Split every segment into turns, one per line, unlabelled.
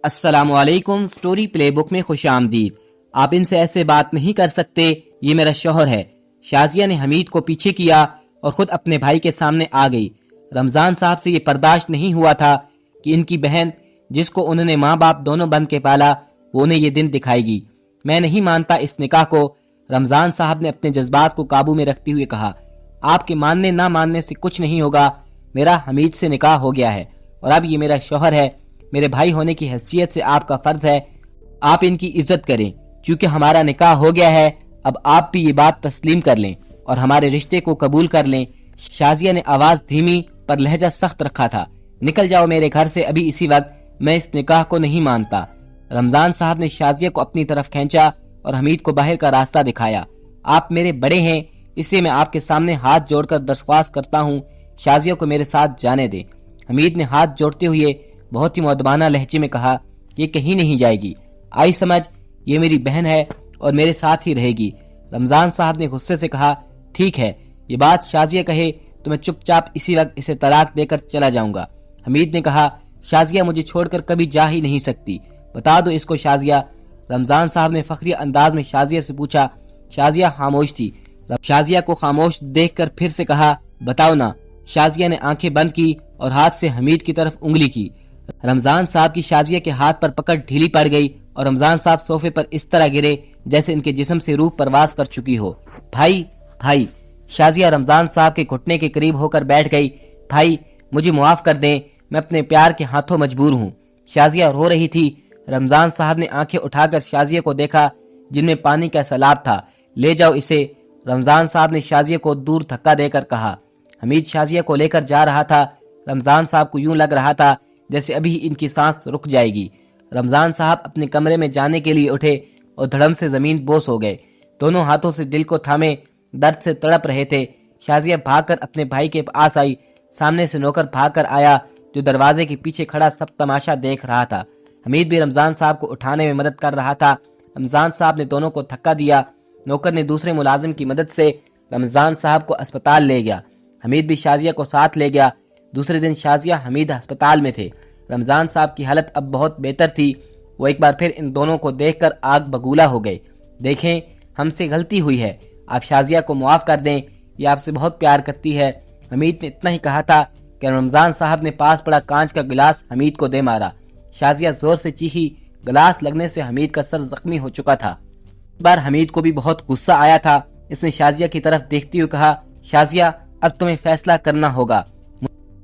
السلام علیکم، سٹوری پلے بک میں خوش آمدید۔ آپ ان سے ایسے بات نہیں کر سکتے، یہ میرا شوہر ہے۔ شازیہ نے حمید کو پیچھے کیا اور خود اپنے بھائی کے سامنے آ گئی۔ رمضان صاحب سے یہ برداشت نہیں ہوا تھا کہ ان کی بہن، جس کو انہوں نے ماں باپ دونوں بن کے پالا، وہ انہیں یہ دن دکھائے گی۔ میں نہیں مانتا اس نکاح کو، رمضان صاحب نے اپنے جذبات کو قابو میں رکھتے ہوئے کہا۔ آپ کے ماننے نہ ماننے سے کچھ نہیں ہوگا، میرا حمید سے نکاح ہو گیا ہے اور اب یہ میرا شوہر ہے۔ میرے بھائی ہونے کی حیثیت سے آپ کا فرض ہے آپ ان کی عزت کریں۔ چونکہ ہمارا نکاح ہو گیا ہے، اب آپ بھی یہ بات تسلیم کر لیں اور ہمارے رشتے کو قبول کر لیں۔ شازیہ نے آواز دھیمی پر لہجہ سخت رکھا تھا۔ نکل جاؤ میرے گھر سے ابھی اسی وقت، میں اس نکاح کو نہیں مانتا۔ رمضان صاحب نے شازیہ کو اپنی طرف کھینچا اور حمید کو باہر کا راستہ دکھایا۔ آپ میرے بڑے ہیں، اس لیے میں آپ کے سامنے ہاتھ جوڑ کر درخواست کرتا ہوں، شازیہ کو میرے ساتھ جانے دیں۔ حمید نے ہاتھ جوڑتے ہوئے بہت ہی مؤدبانہ لہجے میں کہا، یہ کہیں نہیں جائے گی، آئی سمجھ، یہ میری بہن ہے اور میرے ساتھ ہی رہے گی۔ رمضان صاحب نے غصے سے کہا، ٹھیک ہے، یہ بات شازیہ کہے تو میں چپ چاپ اسی وقت اسے طلاق دے کر چلا جاؤں گا۔ حمید نے کہا، شازیہ مجھے چھوڑ کر کبھی جا ہی نہیں سکتی، بتا دو اس کو شازیہ۔ رمضان صاحب نے فخری انداز میں شازیہ سے پوچھا۔ شازیہ خاموش تھی۔ شازیہ کو خاموش دیکھ کر پھر سے کہا، بتاؤ نا۔ شازیہ نے آنکھیں بند کی اور ہاتھ سے حمید کی طرف انگلی کی۔ رمضان صاحب کی شازیہ کے ہاتھ پر پکڑ ڈھیلی پڑ گئی اور رمضان صاحب صوفے پر اس طرح گرے جیسے ان کے جسم سے روح پرواز کر چکی ہو۔ بھائی، بھائی، شازیہ رمضان صاحب کے گھٹنے کے قریب ہو کر بیٹھ گئی۔ بھائی، مجھے معاف کر دیں، میں اپنے پیار کے ہاتھوں مجبور ہوں۔ شازیہ رو رہی تھی۔ رمضان صاحب نے آنکھیں اٹھا کر شازیہ کو دیکھا جن میں پانی کا سیلاب تھا۔ لے جاؤ اسے، رمضان صاحب نے شازیہ کو دور دھکا دے کر کہا۔ حمید شازیہ کو لے کر جا رہا تھا۔ رمضان صاحب کو یوں لگ رہا تھا جیسے ابھی ان کی سانس رک جائے گی۔ رمضان صاحب اپنے کمرے میں جانے کے لیے اٹھے اور دھڑم سے زمین بوس ہو گئے۔ دونوں ہاتھوں سے دل کو تھامے درد سے تڑپ رہے تھے۔ شازیہ بھاگ کر اپنے بھائی کے پاس آئی۔ سامنے سے نوکر بھاگ کر آیا جو دروازے کے پیچھے کھڑا سب تماشا دیکھ رہا تھا۔ حمید بھی رمضان صاحب کو اٹھانے میں مدد کر رہا تھا۔ رمضان صاحب نے دونوں کو دھکا دیا۔ نوکر نے دوسرے ملازم کی مدد سے رمضان صاحب کو اسپتال لے گیا۔ حمید بھی شازیہ کو ساتھ لے گیا۔ دوسرے دن شازیہ حمید ہسپتال میں تھے۔ رمضان صاحب کی حالت اب بہت بہتر تھی۔ وہ ایک بار پھر ان دونوں کو دیکھ کر آگ بگولا ہو گئے۔ دیکھیں، ہم سے غلطی ہوئی ہے، آپ شازیہ کو معاف کر دیں، یہ آپ سے بہت پیار کرتی ہے۔ حمید نے اتنا ہی کہا تھا کہ رمضان صاحب نے پاس پڑا کانچ کا گلاس حمید کو دے مارا۔ شازیہ زور سے چیخی۔ گلاس لگنے سے حمید کا سر زخمی ہو چکا تھا۔ اس بار حمید کو بھی بہت غصہ آیا تھا۔ اس نے شازیہ کی طرف دیکھتے ہوئے کہا، شازیہ، اب تمہیں فیصلہ کرنا ہوگا،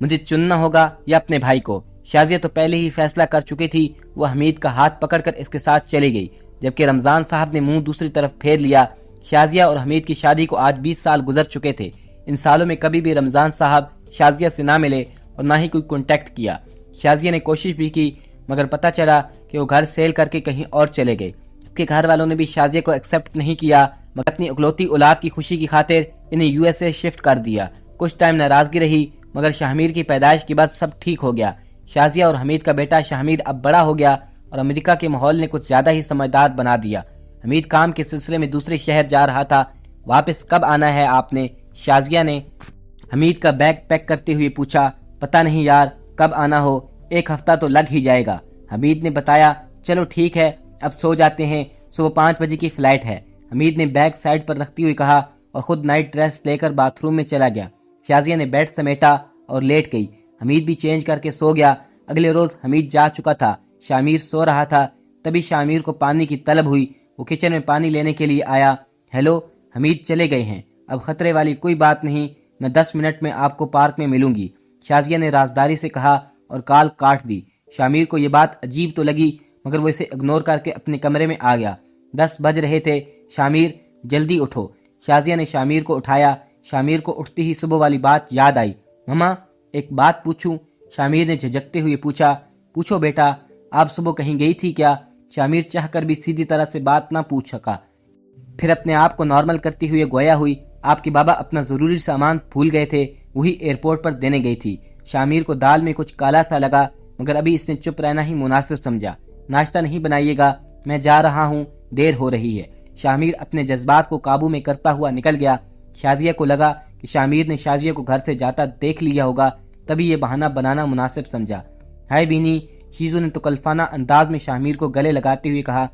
مجھے چننا ہوگا یا اپنے بھائی کو۔ شازیہ تو پہلے ہی فیصلہ کر چکی تھی۔ وہ حمید کا ہاتھ پکڑ کر اس کے ساتھ چلی گئی، جبکہ رمضان صاحب نے منہ دوسری طرف پھیر لیا۔ شازیہ اور حمید کی شادی کو آج 20 سال گزر چکے تھے۔ ان سالوں میں کبھی بھی رمضان صاحب شازیہ سے نہ ملے اور نہ ہی کوئی کانٹیکٹ کیا۔ شازیہ نے کوشش بھی کی مگر پتہ چلا کہ وہ گھر سیل کر کے کہیں اور چلے گئے۔ اس کے گھر والوں نے بھی شازیہ کو ایکسیپٹ نہیں کیا مگر اپنی اکلوتی اولاد کی خوشی کی خاطر انہیں USA شفٹ کر دیا۔ کچھ ٹائم ناراضگی رہی مگر شاہمیر کی پیدائش کے بعد سب ٹھیک ہو گیا۔ شازیہ اور حمید کا بیٹا شاہمیر اب بڑا ہو گیا اور امریکہ کے ماحول نے کچھ زیادہ ہی سمجھدار بنا دیا۔ حمید کام کے سلسلے میں دوسرے شہر جا رہا تھا۔ واپس کب آنا ہے آپ نے؟ شازیہ نے حمید کا بیگ پیک کرتے ہوئے پوچھا۔ پتہ نہیں یار، کب آنا ہو، 1 ہفتہ تو لگ ہی جائے گا، حمید نے بتایا۔ چلو ٹھیک ہے، اب سو جاتے ہیں، صبح 5 بجے کی فلائٹ ہے، حمید نے بیگ سائڈ پر رکھتے ہوئے کہا اور خود نائٹ ڈریس لے کر باتھ روم میں چلا گیا۔ شازیہ نے بیڈ سمیٹا اور لیٹ گئی۔ حمید بھی چینج کر کے سو گیا۔ اگلے روز حمید جا چکا تھا۔ شامیر سو رہا تھا، تبھی شامیر کو پانی کی طلب ہوئی۔ وہ کچن میں پانی لینے کے لیے آیا۔ ہیلو، حمید چلے گئے ہیں، اب خطرے والی کوئی بات نہیں، میں 10 منٹ میں آپ کو پارک میں ملوں گی، شازیہ نے رازداری سے کہا اور کال کاٹ دی۔ شامیر کو یہ بات عجیب تو لگی مگر وہ اسے اگنور کر کے اپنے کمرے میں آ گیا۔ 10 بج رہے تھے۔ شامیر، جلدی اٹھو، شازیہ نے شامیر کو اٹھایا۔ شامیر کو اٹھتے ہی صبح والی بات یاد آئی۔ مما، ایک بات پوچھوں؟ شامیر نے جھجکتے ہوئے پوچھا۔ پوچھو بیٹا، آپ صبح کہیں گئی تھی کیا؟ شامیر چاہ کر بھی سیدھی طرح سے بات نہ پوچھ سکا۔ پھر اپنے آپ کو نارمل کرتے ہوئے گویا ہوئی، آپ کے بابا اپنا ضروری سامان بھول گئے تھے، وہی ایئرپورٹ پر دینے گئی تھی۔ شامیر کو دال میں کچھ کالا سا لگا مگر ابھی اس نے چپ رہنا ہی مناسب سمجھا۔ ناشتہ نہیں بنائیے گا، میں جا رہا ہوں، دیر ہو رہی ہے۔ شامیر اپنے جذبات کو قابو میں کرتا ہوا نکل گیا۔ شازیہ کو لگا کہ شامیر نے شازیہ کو گھر سے جاتا دیکھ لیا ہوگا، تبھی یہ بہانہ بنانا مناسب سمجھا۔ ہائے بینی، شیزو نے تکلفانہ انداز میں شاہمیر کو گلے لگاتے ہوئے کہا۔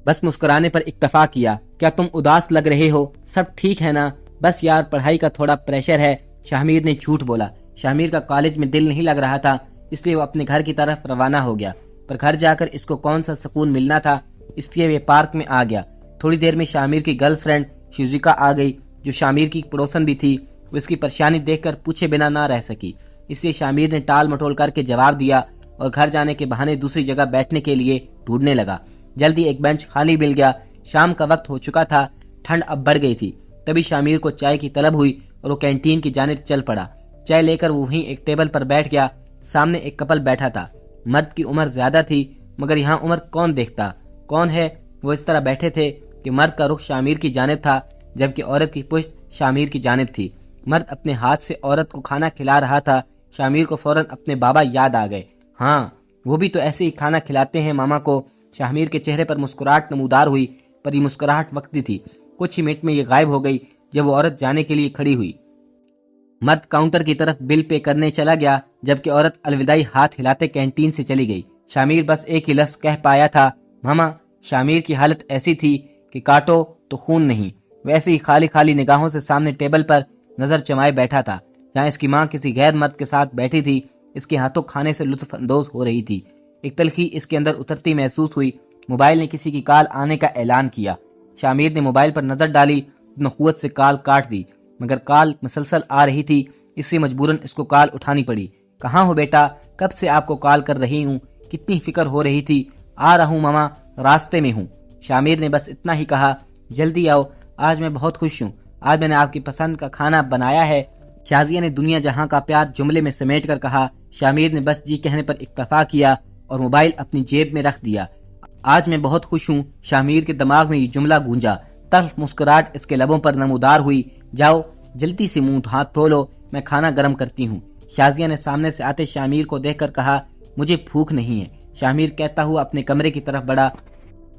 بس مسکرانے پر اکتفا کیا۔ کیا تم اداس لگ رہے ہو؟ سب ٹھیک ہے نا؟ بس یار پڑھائی کا تھوڑا پریشر ہے۔ شاہمیر نے جھوٹ بولا۔ شاہمیر کا کالج میں دل نہیں لگ رہا تھا، اس لیے وہ اپنے گھر کی طرف روانہ ہو گیا، پر گھر جا کر اس کو کون سا سکون ملنا تھا، اس لیے وہ پارک میں آ گیا۔ تھوڑی دیر میں شاہمیر کی گرل فرینڈ شیزوکا آ گئی، جو شاہمیر کی پڑوسن بھی تھی۔ وہ اس کی پریشانی دیکھ کر پوچھے بنا نہ رہ سکی، اس لیے شاہمیر نے ٹال مٹول کر کے جواب دیا اور گھر جانے کے بہانے دوسری جگہ بیٹھنے کے لیے ڈھونڈنے لگا۔ جلدی ایک بینچ خالی مل گیا۔ شام کا وقت ہو چکا تھا، ٹھنڈ اب بڑھ گئی تھی۔ تبھی شاہمیر کو چائے کی طلب ہوئی اور وہ کینٹین کی جانب چل پڑا۔ چائے لے کر وہ وہیں ایک ٹیبل پر بیٹھ گیا۔ سامنے ایک کپل بیٹھا تھا۔ مرد کی عمر زیادہ تھی، مگر یہاں عمر کون دیکھتا؟ کون ہے؟ وہ اس طرح بیٹھے تھے کہ مرد کا رخ شاہمیر کی جانب تھا، جبکہ عورت کی پشت شاہمیر کی جانب تھی۔ مرد اپنے ہاتھ سے عورت کو کھانا کھلا رہا تھا۔ شاہمیر کو فوراً اپنے بابا یاد آ گئے۔ ہاں، وہ بھی تو ایسے ہی کھانا کھلاتے ہیں ماما کو۔ شاہمیر کے چہرے پر مسکراہٹ نمودار ہوئی، پر یہ مسکراہٹ وقتی تھی۔ کچھ ہی منٹ میں یہ غائب ہو گئی جب وہ عورت جانے کے لیے کھڑی ہوئی۔ مرد کاؤنٹر کی طرف بل پے کرنے چلا گیا، جبکہ عورت الوداعی ہاتھ ہلاتے کینٹین سے چلی گئی۔ شاہمیر بس ایک ہی لفظ کہہ پایا تھا، ماما۔ شاہمیر کی حالت ایسی تھی کہ کاٹو تو خون نہیں۔ ویسے ہی خالی خالی نگاہوں سے سامنے ٹیبل پر نظر جمائے بیٹھا تھا، جہاں اس کی ماں کسی غیر مرد کے ساتھ بیٹھی تھی۔ اس کے ہاتھوں کھانے سے لطف اندوز ہو رہی تھی۔ ایک تلخی اس کے اندر اترتی محسوس ہوئی۔ موبائل نے کسی کی کال آنے کا اعلان کیا۔ شاہمیر نے موبائل پر نظر ڈالی، نخوت سے کال کاٹ دی، مگر کال مسلسل آ رہی تھی، اس سے مجبوراً اس کو کال اٹھانی پڑی۔ کہاں ہو بیٹا؟ کب سے آپ کو کال کر رہی ہوں، کتنی فکر ہو رہی تھی۔ آ رہا ہوں ماما، راستے میں ہوں۔ شاہمیر نے بس اتنا ہی کہا، جلدی آؤ، آج میں بہت خوش ہوں، آج میں نے آپ کی پسند کا کھانا بنایا ہے۔ شازیہ نے دنیا جہاں کا پیار جملے میں سمیٹ کر کہا۔ شاہمیر نے بس جی کہنے پر اکتفا کیا اور موبائل اپنی جیب میں رکھ دیا۔ آج میں بہت خوش ہوں، شاہمیر کے دماغ میں یہ جملہ گونجا۔ تلخ مسکراہٹ اس کے لبوں پر نمودار ہوئی۔ جاؤ جلدی سے منہ ہاتھ دھو لو، میں کھانا گرم کرتی ہوں۔ شازیہ نے سامنے سے آتے شاہمیر کو دیکھ کر کہا، مجھے بھوک نہیں ہے۔ شاہمیر کہتا ہوا اپنے کمرے کی طرف بڑھا۔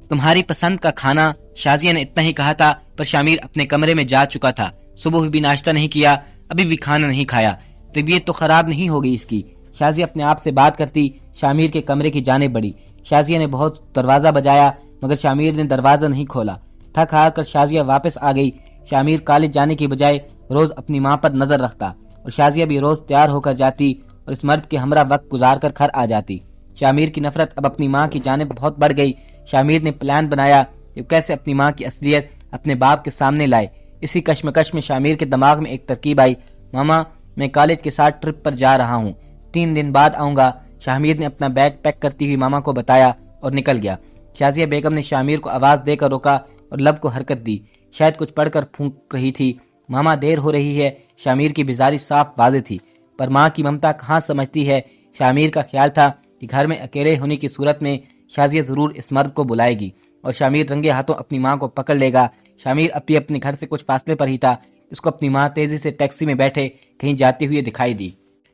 تمہاری پسند کا کھانا؟ شازیہ نے اتنا ہی کہا تھا، پر شاہمیر اپنے کمرے میں جا چکا تھا۔ صبح بھی ناشتہ نہیں کیا، ابھی بھی کھانا نہیں کھایا۔ طبیعت تو خراب نہیں ہو گئی اس کی؟ شازیہ اپنے آپ سے بات کرتی شاہمیر کے کمرے کی جانب بڑھی۔ شازیہ نے بہت دروازہ بجایا، مگر شاہمیر نے دروازہ نہیں کھولا۔ تھک ہار کر شازیہ واپس آ گئی۔ شاہمیر کالج جانے کی بجائے روز اپنی ماں پر نظر رکھتا، اور شازیہ بھی روز تیار ہو کر جاتی اور اس مرد کے ہمراہ وقت گزار کر گھر آ جاتی۔ شاہمیر کی نفرت اب اپنی ماں کی جانب بہت بڑھ گئی۔ شاہمیر نے پلان بنایا کہ کیسے اپنی ماں کی اصلیت اپنے باپ کے سامنے لائے۔ اسی کشمکش میں شاہمیر کے دماغ میں ایک ترکیب آئی، ماما میں کالج کے ساتھ ٹرپ پر جا رہا ہوں، 3 دن بعد آؤں گا۔ شاہمیر نے اپنا بیگ پیک کرتی ہوئی ماما کو بتایا اور نکل گیا۔ شازیہ بیگم نے شاہمیر کو آواز دے کر روکا اور لب کو حرکت دی، شاید کچھ پڑھ کر پھونک رہی تھی۔ ماما دیر ہو رہی ہے۔ شاہمیر کی بیزاری صاف واضح تھی، پر ماں کی ممتا کہاں سمجھتی ہے۔ شاہمیر کا خیال تھا کہ گھر میں اکیلے ہونے کی صورت میں شازیہ ضرور اس مرد کو بلائے گی اور شاہمیر رنگے ہاتھوں اپنی ماں کو پکڑ لے گا۔ شاہمیر اب اپنے گھر سے کچھ فاصلے پر ہی تھا۔ اس کو اپنی ماں تیزی سے ٹیکسی میں بیٹھے کہیں جاتے ہوئے دکھائی دی۔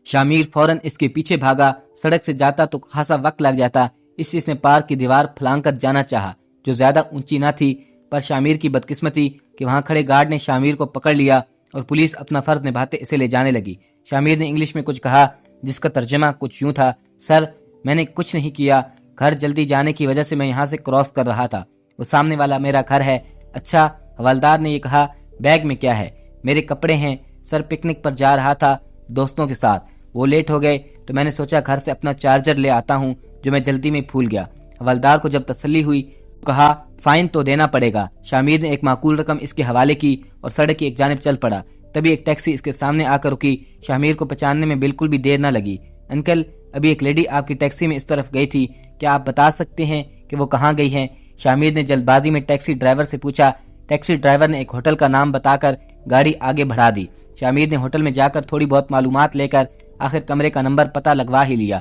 شاہمیر فوراً اس کے پیچھے بھاگا۔ سڑک سے جاتا تو خاصا وقت لگ جاتا، اس لیے اس نے پارک کی دیوار پھلانگ کر جانا چاہا، جو زیادہ اونچی نہ تھی، پر شاہمیر کی بدقسمتی کہ وہاں کھڑے گارڈ نے شاہمیر کو پکڑ لیا اور پولیس اپنا فرض نبھاتے اسے لے جانے لگی۔ شاہمیر نے انگلش میں کچھ کہا، جس کا ترجمہ کچھ یوں تھا، سر میں نے کچھ نہیں کیا، گھر جلدی جانے کی وجہ سے میں یہاں سے کراس کر رہا تھا، وہ سامنے والا میرا گھر ہے۔ اچھا، حوالدار نے یہ کہا، بیگ میں کیا ہے؟ میرے کپڑے ہیں سر، پکنک پر جا رہا تھا دوستوں کے ساتھ، وہ لیٹ ہو گئے تو میں نے سوچا گھر سے اپنا چارجر لے آتا ہوں جو میں جلدی میں بھول گیا۔ حوالدار کو جب تسلی ہوئی کہا، فائن تو دینا پڑے گا۔ شاہمیر نے ایک معقول رقم اس کے حوالے کی اور سڑک کی ایک جانب چل پڑا۔ تبھی ایک ٹیکسی اس کے سامنے آ کر رکی۔ شاہمیر کو پہچاننے میں بالکل بھی دیر نہ لگی۔ انکل، ابھی ایک لیڈی آپ کی ٹیکسی میں اس طرف گئی تھی، کیا آپ بتا سکتے ہیں کہ وہ کہاں گئی ہیں؟ شاہمیر نے جلد بازی میں ٹیکسی ڈرائیور سے پوچھا۔ ٹیکسی ڈرائیور نے ایک ہوٹل کا نام بتا کر گاڑی آگے بڑھا دی۔ شاہمیر نے ہوٹل میں جا کر تھوڑی بہت معلومات لے کر آخر کمرے کا نمبر پتہ لگوا ہی لیا۔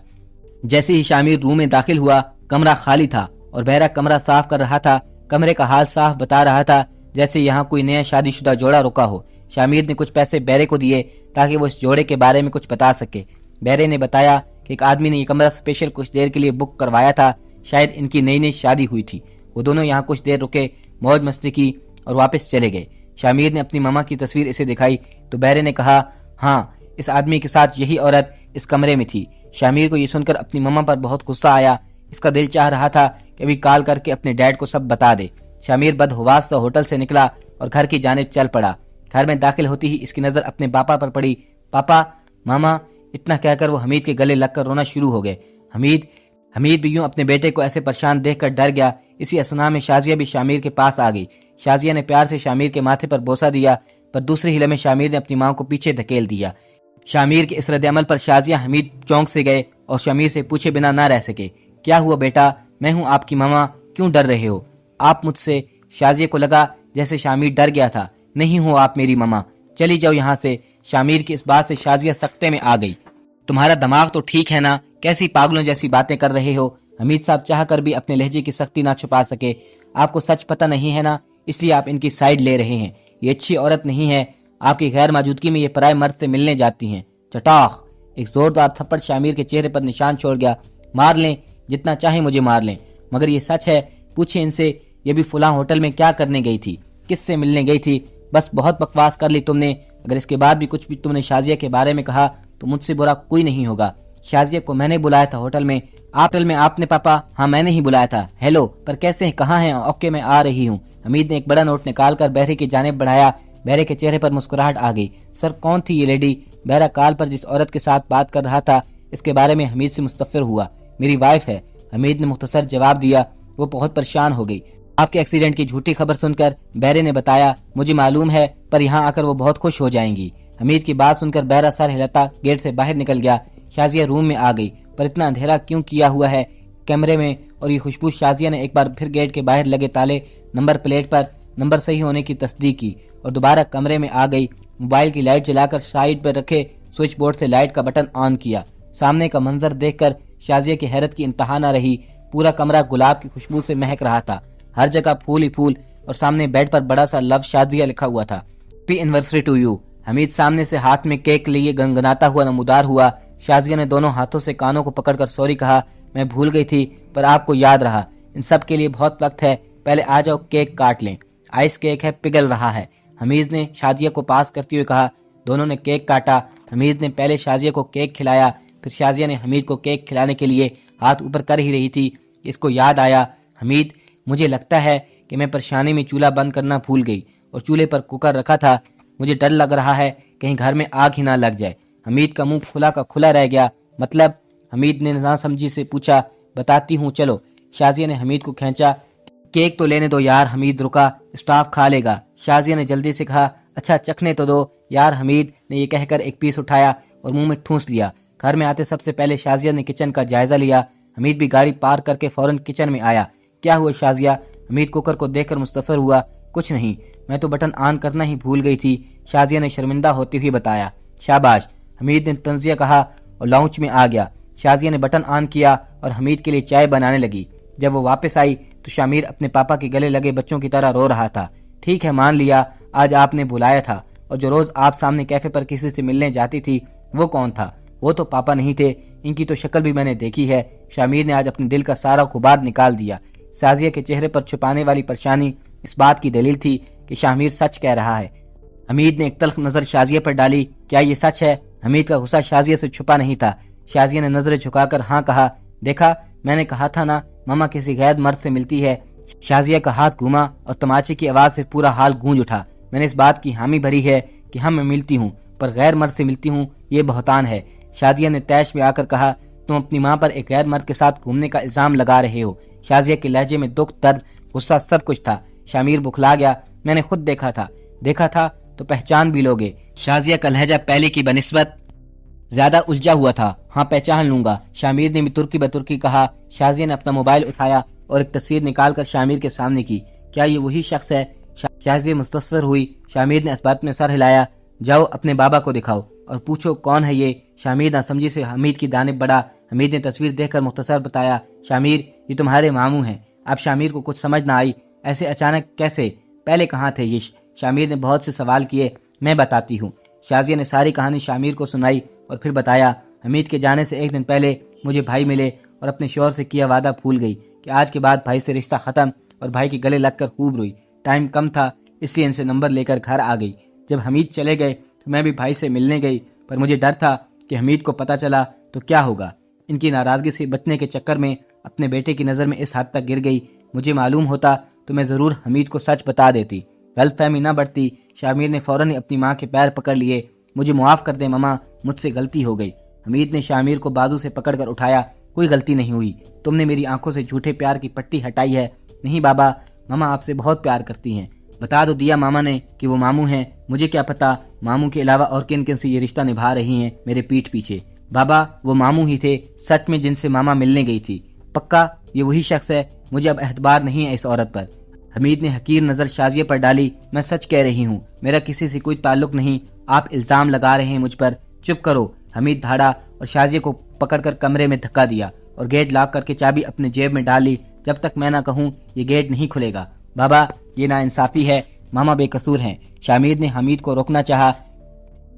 جیسے ہی شاہمیر روم میں داخل ہوا، کمرہ خالی تھا اور بہرا کمرہ صاف کر رہا تھا۔ کمرے کا حال صاف بتا رہا تھا، جیسے یہاں کوئی نیا شادی شدہ جوڑا رکا ہو۔ شاہمیر نے کچھ پیسے بہرے کو دیے تاکہ وہ اس جوڑے کے بارے میں کچھ بتا سکے۔ بہرے نے بتایا کہ ایک آدمی نے یہ کمرہ اسپیشل کچھ دیر کے لیے بک کروایا تھا، شاید ان کی نئی شادی ہوئی تھی۔ وہ دونوں یہاں کچھ دیر رکے، موج مستی کی اور واپس چلے گئے۔ شاہمیر نے اپنی ماما کی تصویر اسے دکھائی تو بہرے نے کہا، ہاں اس آدمی کے ساتھ یہی عورت اس کمرے میں تھی۔ شامیر کو یہ سن کر اپنی ماما پر بہت غصہ آیا۔ اس کا دل چاہ رہا تھا کہ ابھی کال کر کے اپنے ڈیڈ کو سب بتا دے۔ شامیر بدحواس سے ہوٹل سے نکلا اور گھر کی جانب چل پڑا۔ گھر میں داخل ہوتی ہی اس کی نظر اپنے پاپا پر پڑی۔ پاپا، ماما، اتنا کہہ کر وہ حمید کے گلے لگ کر رونا شروع ہو گئے۔ حمید بھی یوں اپنے بیٹے کو ایسے پریشان دیکھ کر ڈر گیا۔ اسی اثنا میں شازیہ بھی شامیر کے پاس آ گئی۔ شازیہ نے پیار سے شامیر کے ماتھے پر بوسہ دیا، پر دوسری ہلے میں شامیر نے اپنی ماں کو پیچھے دھکیل دیا۔ شامیر کے اس رد عمل پر شازیہ حمید چونک سے گئے اور شامیر سے پوچھے بنا نہ رہ سکے۔ کیا ہوا بیٹا؟ میں ہوں آپ کی ماما، کیوں ڈر رہے ہو آپ مجھ سے؟ شازیہ کو لگا جیسے شامیر ڈر گیا تھا۔ نہیں ہو آپ میری ماما، چلی جاؤ یہاں سے۔ شامیر کی اس بات سے شازیہ سکتے میں آ گئی۔ تمہارا دماغ تو ٹھیک ہے نا، کیسی پاگلوں جیسی باتیں کر رہے ہو؟ حمید صاحب چاہ کر بھی اپنے لہجے کی سختی نہ چھپا سکے۔ آپ کو سچ پتہ نہیں ہے نا، اس لیے آپ ان کی سائیڈ لے رہے ہیں۔ یہ اچھی عورت نہیں ہے، آپ کی غیر موجودگی میں یہ پرائے مرد سے ملنے جاتی ہیں۔ چٹاخ! ایک زوردار تھپڑ شامیر کے چہرے پر نشان چھوڑ گیا۔ مار لیں، جتنا چاہیں مجھے مار لیں، مگر یہ سچ ہے، پوچھیں ان سے یہ بھی فلاں ہوٹل میں کیا کرنے گئی تھی، کس سے ملنے گئی تھی؟ بس بہت بکواس کر لی تم نے۔ اگر اس کے بعد بھی کچھ بھی تم نے شازیہ کے بارے میں کہا تو مجھ سے برا کوئی نہیں ہوگا۔ شازیہ کو میں نے بلایا تھا ہوٹل میں۔ آپ نے پاپا؟ ہاں میں نے ہی بلایا تھا۔ ہیلو، پر کیسے ہیں، کہاں ہیں؟ اوکے میں آ رہی ہوں۔ حمید نے ایک بڑا نوٹ نکال کر بہرے کی جانب بڑھایا۔ بہرے کے چہرے پر مسکراہٹ آ گئی۔ سر کون تھی یہ لیڈی؟ بہرا کال پر جس عورت کے ساتھ بات کر رہا تھا اس کے بارے میں حمید سے مستفسر ہوا۔ میری وائف ہے، حمید نے مختصر جواب دیا۔ وہ بہت پریشان ہو گئی۔ آپ کے ایکسیڈنٹ کی جھوٹی خبر سن کر بہرے نے بتایا، مجھے معلوم ہے، پر یہاں آ کر وہ بہت خوش ہو جائیں گی۔ حمید کی بات سن کر بہرا سر ہلاتا گیٹ سے باہر نکل گیا۔ شازیہ روم میں آ گئی، پر اتنا اندھیرا کیوں کیا ہوا ہے کیمرے میں اور یہ خوشبو؟ شازیہ نے ایک بار پھر گیٹ کے باہر لگے تالے نمبر پلیٹ پر نمبر صحیح ہونے کی تصدیق کی اور دوبارہ کمرے میں آ گئی۔ موبائل کی لائٹ جلا کر سائیڈ پر رکھے سوئچ بورڈ سے لائٹ کا بٹن آن کیا۔ سامنے کا منظر دیکھ کر شازیہ کی حیرت کی انتہا نہ رہی۔ پورا کمرہ گلاب کی خوشبو سے مہک رہا تھا، ہر جگہ پھول ہی پھول، اور سامنے بیڈ پر بڑا سا لو شازیہ لکھا ہوا تھا۔ Happy anniversary to you. Hamid سامنے سے ہاتھ میں کیک لیے گنگناتا ہوا نمودار ہوا۔ شازیہ نے دونوں ہاتھوں سے کانوں کو پکڑ کر سوری کہا۔ میں بھول گئی تھی، پر آپ کو یاد رہا۔ ان سب کے لیے بہت وقت ہے، پہلے آ جاؤ کیک کاٹ لیں۔ آئس کیک ہے، پگھل رہا ہے، حمید نے شازیہ کو پاس کرتے ہوئے کہا۔ دونوں نے کیک کاٹا۔ حمید نے پہلے شازیہ کو کیک کھلایا، پھر شازیہ نے حمید کو کیک کھلانے کے لیے ہاتھ اوپر کر ہی رہی تھی، اس کو یاد آیا، حمید مجھے لگتا ہے کہ میں پریشانی میں چولہا بند کرنا بھول گئی اور چولہے پر کوکر رکھا تھا۔ مجھے ڈر لگ رہا ہے کہیں گھر میں آگ ہی نہ لگ جائے۔ حمید کا منہ کھلا کا کھلا رہ گیا۔ مطلب؟ حمید نے نہ سمجھی سے پوچھا۔ بتاتی ہوں چلو۔ شازیہ نے حمید کو کھینچا۔ کیک تو لینے دو یار، حمید رکا، اسٹاف کھا لے گا۔ شازیہ نے جلدی سے کہا۔ اچھا چکھنے تو دو یار، حمید نے یہ کہہ کر ایک پیس اٹھایا اور منہ میں ٹھونس لیا۔ گھر میں آتے سب سے پہلے شازیہ نے کچن کا جائزہ لیا۔ حمید بھی گاڑی پارک کر کے فوراً کچن میں آیا۔ کیا ہوا شازیہ؟ حمید کوکر کو دیکھ کر مستفسر ہوا۔ کچھ نہیں، میں تو بٹن آن کرنا ہی بھول گئی تھی، شازیہ نے شرمندہ ہوتے ہوئے بتایا۔ شاباش، حمید نے تنزیہ کہا اور لاؤنج میں آ گیا۔ شازیہ نے بٹن آن کیا اور حمید کے لیے چائے بنانے لگی۔ جب وہ واپس آئی تو شامیر اپنے پاپا کے گلے لگے بچوں کی طرح رو رہا تھا۔ ٹھیک ہے مان لیا، آج آپ نے بلایا تھا، اور جو روز آپ سامنے کیفے پر کسی سے ملنے جاتی تھی وہ کون تھا؟ وہ تو پاپا نہیں تھے، ان کی تو شکل بھی میں نے دیکھی ہے۔ شامیر نے آج اپنے دل کا سارا غبار نکال دیا۔ شازیہ کے چہرے پر چھپانے والی پریشانی اس بات کی دلیل تھی کہ شامیر سچ کہہ رہا ہے۔ حمید نے ایک تلخ نظر شازیہ پر ڈالی۔ کیا یہ سچ ہے؟ حمید کا غصہ شازیہ سے چھپا نہیں تھا۔ شازیہ نے نظریں جھکا کر ہاں کہا۔ دیکھا، میں نے کہا تھا نا ماما کسی غیر مرد سے ملتی ہے۔ شازیہ کا ہاتھ گھوما اور تماچے کی آواز سے پورا حال گونج اٹھا۔ میں نے اس بات کی حامی بھری ہے کہ ہم میں ملتی ہوں، پر غیر مرد سے ملتی ہوں یہ بہتان ہے۔ شازیہ نے تیش میں آ کر کہا۔ تم اپنی ماں پر ایک غیر مرد کے ساتھ گھومنے کا الزام لگا رہے ہو۔ شازیہ کے لہجے میں دکھ، درد، غصہ سب کچھ تھا۔ شامیر بکھلا گیا۔ میں نے خود دیکھا تھا تو پہچان بھی لوگے۔ شازیہ کا لہجہ پہلے کی بنسبت زیادہ الجھا ہوا تھا۔ ہاں پہچان لوں گا، شامیر نے بھی ترکی بترکی کہا۔ شازیہ نے اپنا موبائل اٹھایا اور ایک تصویر نکال کر شامیر کے سامنے کی۔ کیا یہ وہی شخص ہے؟ شازیہ مستفسر ہوئی۔ شامیر نے اس بات میں سر ہلایا۔ جاؤ اپنے بابا کو دکھاؤ اور پوچھو کون ہے یہ۔ شامیر نہ سمجھی سے حمید کی جانب بڑھا۔ حمید نے تصویر دیکھ کر مختصر بتایا۔ شامیر یہ تمہارے ماموں ہیں۔ اب شامیر کو کچھ سمجھ نہ آئی، ایسے اچانک کیسے؟ پہلے کہاں تھے یہ؟ شامیر نے بہت سے سوال کیے۔ میں بتاتی ہوں۔ شازیہ نے ساری کہانی شامیر کو سنائی اور پھر بتایا۔ حمید کے جانے سے ایک دن پہلے مجھے بھائی ملے اور اپنے شوہر سے کیا وعدہ بھول گئی کہ آج کے بعد بھائی سے رشتہ ختم، اور بھائی کے گلے لگ کر خوب روئی۔ ٹائم کم تھا اس لیے ان سے نمبر لے کر گھر آ گئی۔ جب حمید چلے گئے تو میں بھی بھائی سے ملنے گئی، پر مجھے ڈر تھا کہ حمید کو پتہ چلا تو کیا ہوگا۔ ان کی ناراضگی سے بچنے کے چکر میں اپنے بیٹے کی نظر میں اس حد تک گر گئی۔ مجھے معلوم ہوتا تو میں ضرور حمید کو سچ بتا دیتی، غلط فہمی نہ بڑھتی۔ شامیر نے فوراً اپنی ماں کے پیر پکڑ لیے۔ مجھے معاف کر دے ماما، مجھ سے غلطی ہو گئی۔ حمید نے شامیر کو بازو سے پکڑ کر اٹھایا۔ کوئی غلطی نہیں ہوئی، تم نے میری آنکھوں سے جھوٹے پیار کی پٹی ہٹائی ہے۔ نہیں بابا، ماما آپ سے بہت پیار کرتی ہیں۔ بتا دو دیا ماما نے کہ وہ ماموں ہیں، مجھے کیا پتا ماموں کے علاوہ اور کن کن سے یہ رشتہ نبھا رہی ہیں میرے پیٹھ پیچھے۔ بابا وہ ماموں ہی تھے سچ میں جن سے ماما ملنے گئی تھی، پکا یہ وہی شخص ہے۔ مجھے اب اعتبار نہیں ہے اس عورت پر۔ حمید نے حقیر نظر شازیہ پر ڈالی۔ میں سچ کہہ رہی ہوں، میرا کسی سے کوئی تعلق نہیں، آپ الزام لگا رہے ہیں مجھ پر۔ چپ کرو، حمید دھاڑا اور شازیہ کو پکڑ کر کمرے میں دھکا دیا اور گیٹ لاک کر کے چابی اپنے جیب میں ڈال لی۔ جب تک میں نہ کہوں یہ گیٹ نہیں کھلے گا۔ بابا یہ ناانصافی ہے، ماما بے قصور ہیں۔ شامیر نے حمید کو روکنا چاہا۔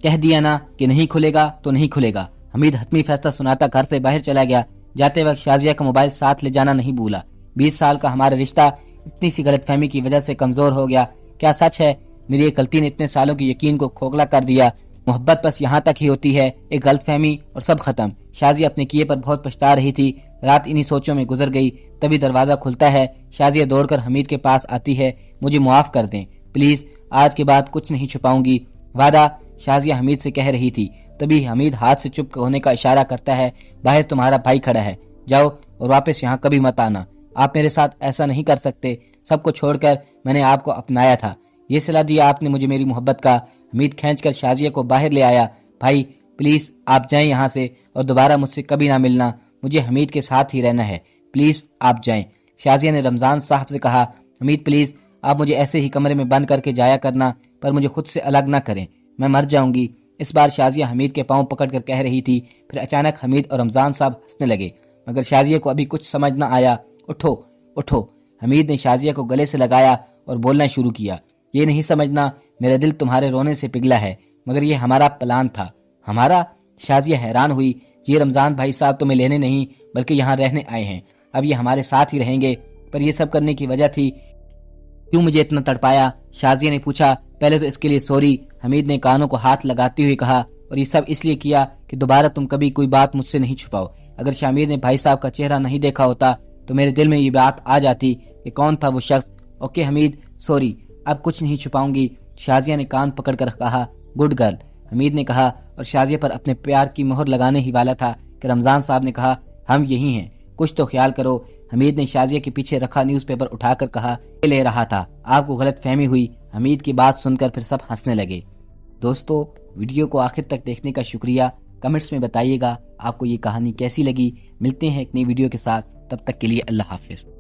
کہہ دیا نا کہ نہیں کھلے گا تو نہیں کھلے گا۔ حمید حتمی فیصلہ سناتا گھر سے باہر چلا گیا۔ جاتے وقت شازیہ کا موبائل ساتھ لے جانا نہیں بھولا۔ 20 سال کا ہمارا رشتہ اتنی سی غلط فہمی کی وجہ سے کمزور ہو گیا۔ کیا سچ ہے میری ایک غلطی نے اتنے سالوں کی یقین کو کھوکھلا کر دیا؟ محبت بس یہاں تک ہی ہوتی ہے، ایک غلط فہمی اور سب ختم۔ شازیہ اپنے کیے پر بہت پچھتا رہی تھی۔ رات انہی سوچوں میں گزر گئی۔ تبھی دروازہ کھلتا ہے۔ شازیہ دوڑ کر حمید کے پاس آتی ہے۔ مجھے معاف کر دیں پلیز، آج کے بعد کچھ نہیں چھپاؤں گی، وعدہ، شازیہ حمید سے کہہ رہی تھی۔ تبھی حمید ہاتھ سے چپ ہونے کا اشارہ کرتا ہے۔ باہر تمہارا بھائی کھڑا ہے، جاؤ اور واپس یہاں کبھی مت آنا۔ آپ میرے ساتھ ایسا نہیں کر سکتے، سب کو چھوڑ کر میں نے آپ کو اپنایا تھا، یہ صلہ دیا آپ نے مجھے میری محبت کا۔ حمید کھینچ کر شازیہ کو باہر لے آیا۔ بھائی پلیز آپ جائیں یہاں سے اور دوبارہ مجھ سے کبھی نہ ملنا، مجھے حمید کے ساتھ ہی رہنا ہے، پلیز آپ جائیں۔ شازیہ نے رمضان صاحب سے کہا، حمید پلیز آپ مجھے ایسے ہی کمرے میں بند کر کے جایا کرنا، پر مجھے خود سے الگ نہ کریں، میں مر جاؤں گی۔ اس بار شازیہ حمید کے پاؤں پکڑ کر کہہ رہی تھی، پھر اچانک حمید اور رمضان صاحب ہنسنے لگے، مگر شازیہ کو ابھی کچھ سمجھ نہ آیا۔ اٹھو اٹھو، حمید نے شازیہ کو گلے سے لگایا اور بولنا شروع کیا، یہ نہیں سمجھنا میرا دل تمہارے رونے سے پگھلا ہے، مگر یہ ہمارا پلان تھا۔ ہمارا؟ شازیہ حیران ہوئی، یہ رمضان بھائی صاحب تمہیں لینے نہیں بلکہ یہاں رہنے آئے ہیں، اب یہ ہمارے ساتھ ہی رہیں گے، پر یہ سب کرنے کی وجہ تھی، کیوں مجھے اتنا تڑپایا؟ شازیہ نے پوچھا۔ پہلے تو اس کے لیے سوری، حمید نے کانوں کو ہاتھ لگاتے ہوئے کہا، اور یہ سب اس لیے کیا کہ دوبارہ تم کبھی کوئی بات مجھ سے نہیں چھپاؤ۔ اگر شامیر نے بھائی صاحب کا چہرہ نہیں دیکھا ہوتا تو میرے دل میں یہ بات آ جاتی کہ کون تھا وہ شخص۔ اوکے حمید، سوری، اب کچھ نہیں چھپاؤں گی، شازیہ نے کان پکڑ کر کہا۔ گڈ گرل، حمید نے کہا، اور شازیہ پر اپنے پیار کی مہر لگانے ہی والا تھا کہ رمضان صاحب نے کہا، ہم یہی ہیں، کچھ تو خیال کرو۔ حمید نے شازیہ کے پیچھے رکھا نیوز پیپر اٹھا کر کہا، یہ لے رہا تھا، آپ کو غلط فہمی ہوئی۔ حمید کی بات سن کر پھر سب ہنسنے لگے۔ دوستو ویڈیو کو آخر تک دیکھنے کا شکریہ، کمنٹس میں بتائیے گا آپ کو یہ کہانی کیسی لگی۔ ملتے ہیں ایک نئی ویڈیو کے ساتھ، تب تک کے لیے اللہ حافظ۔